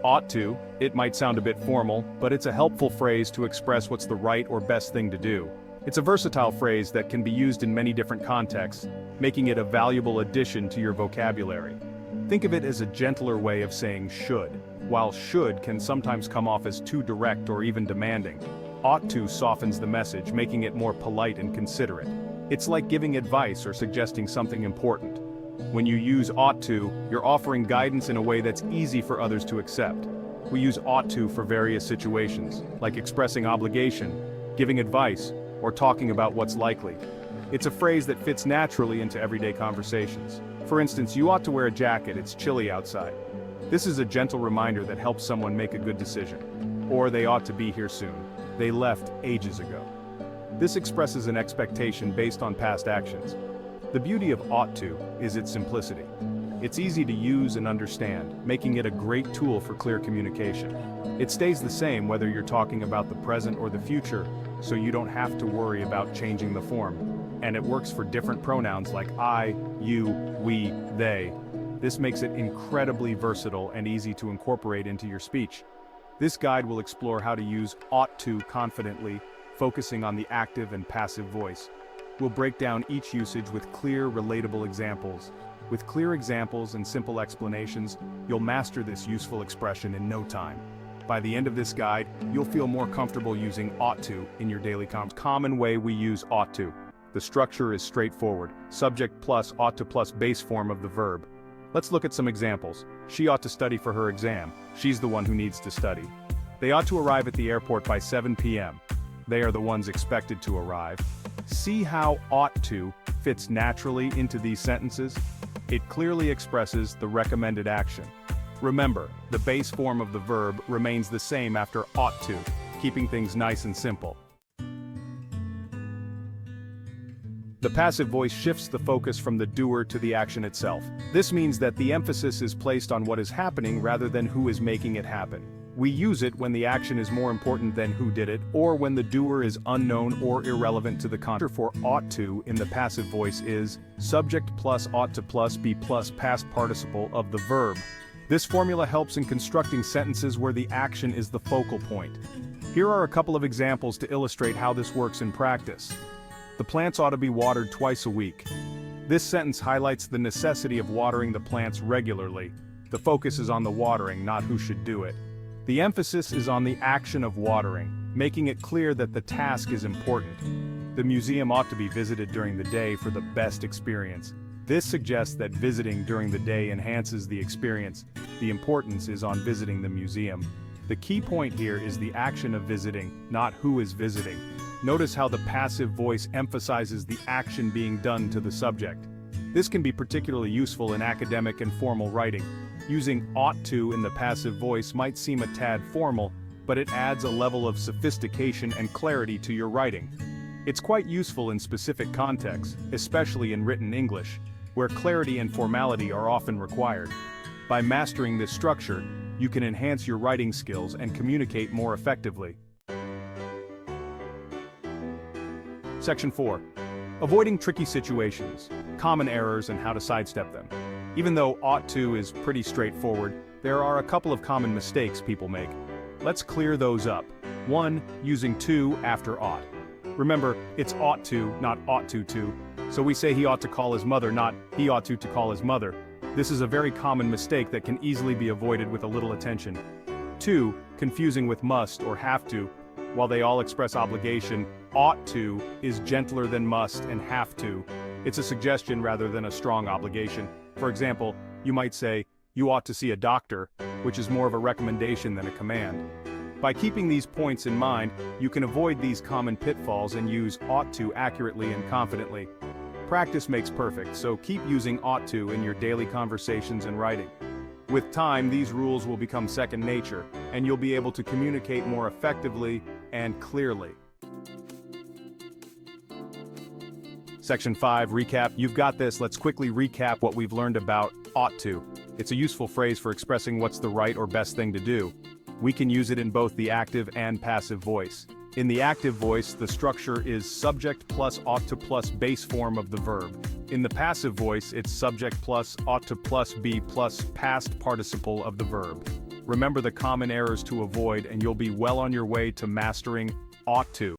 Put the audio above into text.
ought to, it might sound a bit formal, but it's a helpful phrase to express what's the right or best thing to do. It's a versatile phrase that can be used in many different contexts, making it a valuable addition to your vocabulary. Think of it as a gentler way of saying should. While should can sometimes come off as too direct or even demanding, ought to softens the message, making it more polite and considerate. It's like giving advice or suggesting something important. When you use ought to, you're offering guidance in a way that's easy for others to accept. We use ought to for various situations, like expressing obligation, giving advice, or talking about what's likely. It's a phrase that fits naturally into everyday conversations. For instance, you ought to wear a jacket, it's chilly outside. This is a gentle reminder that helps someone make a good decision. Or they ought to be here soon. They left ages ago. This expresses an expectation based on past actions. The beauty of ought to is its simplicity. It's easy to use and understand, making it a great tool for clear communication. It stays the same whether you're talking about the present or the future, so you don't have to worry about changing the form. And it works for different pronouns like I, you, we, they. This makes it incredibly versatile and easy to incorporate into your speech. This guide will explore how to use ought to confidently, focusing on the active and passive voice. We'll break down each usage with clear, relatable examples. With clear examples and simple explanations, you'll master this useful expression in no time. By the end of this guide, you'll feel more comfortable using ought to in your daily common way we use ought to. The structure is straightforward, subject plus ought to plus base form of the verb. Let's look at some examples. She ought to study for her exam. She's the one who needs to study. They ought to arrive at the airport by 7 p.m. They are the ones expected to arrive. See how ought to fits naturally into these sentences? It clearly expresses the recommended action. Remember, the base form of the verb remains the same after ought to, keeping things nice and simple. The passive voice shifts the focus from the doer to the action itself. This means that the emphasis is placed on what is happening rather than who is making it happen. We use it when the action is more important than who did it, or when the doer is unknown or irrelevant to the context. For ought to in the passive voice is subject plus ought to plus be plus past participle of the verb. This formula helps in constructing sentences where the action is the focal point. Here are a couple of examples to illustrate how this works in practice. The plants ought to be watered twice a week. This sentence highlights the necessity of watering the plants regularly. The focus is on the watering, not who should do it. The emphasis is on the action of watering, making it clear that the task is important. The museum ought to be visited during the day for the best experience. This suggests that visiting during the day enhances the experience. The importance is on visiting the museum. The key point here is the action of visiting, not who is visiting. Notice how the passive voice emphasizes the action being done to the subject. This can be particularly useful in academic and formal writing. Using ought to in the passive voice might seem a tad formal, but it adds a level of sophistication and clarity to your writing. It's quite useful in specific contexts, especially in written English, where clarity and formality are often required. By mastering this structure, you can enhance your writing skills and communicate more effectively. Section 4. Avoiding tricky situations, common errors and how to sidestep them. Even though ought to is pretty straightforward, there are a couple of common mistakes people make. Let's clear those up. 1. Using to after ought. Remember, it's ought to, not ought to, so we say he ought to call his mother, not he ought to call his mother. This is a very common mistake that can easily be avoided with a little attention. 2. Confusing with must or have to. While they all express obligation, ought to is gentler than must and have to. It's a suggestion rather than a strong obligation. For example, you might say, you ought to see a doctor, which is more of a recommendation than a command. By keeping these points in mind, you can avoid these common pitfalls and use ought to accurately and confidently. Practice makes perfect, so keep using ought to in your daily conversations and writing. With time, these rules will become second nature, and you'll be able to communicate more effectively and clearly. Section 5, recap. You've got this. Let's quickly recap what we've learned about ought to. It's a useful phrase for expressing what's the right or best thing to do. We can use it in both the active and passive voice. In the active voice, the structure is subject plus ought to plus base form of the verb. In the passive voice, it's subject plus ought to plus be plus past participle of the verb. Remember the common errors to avoid and you'll be well on your way to mastering ought to.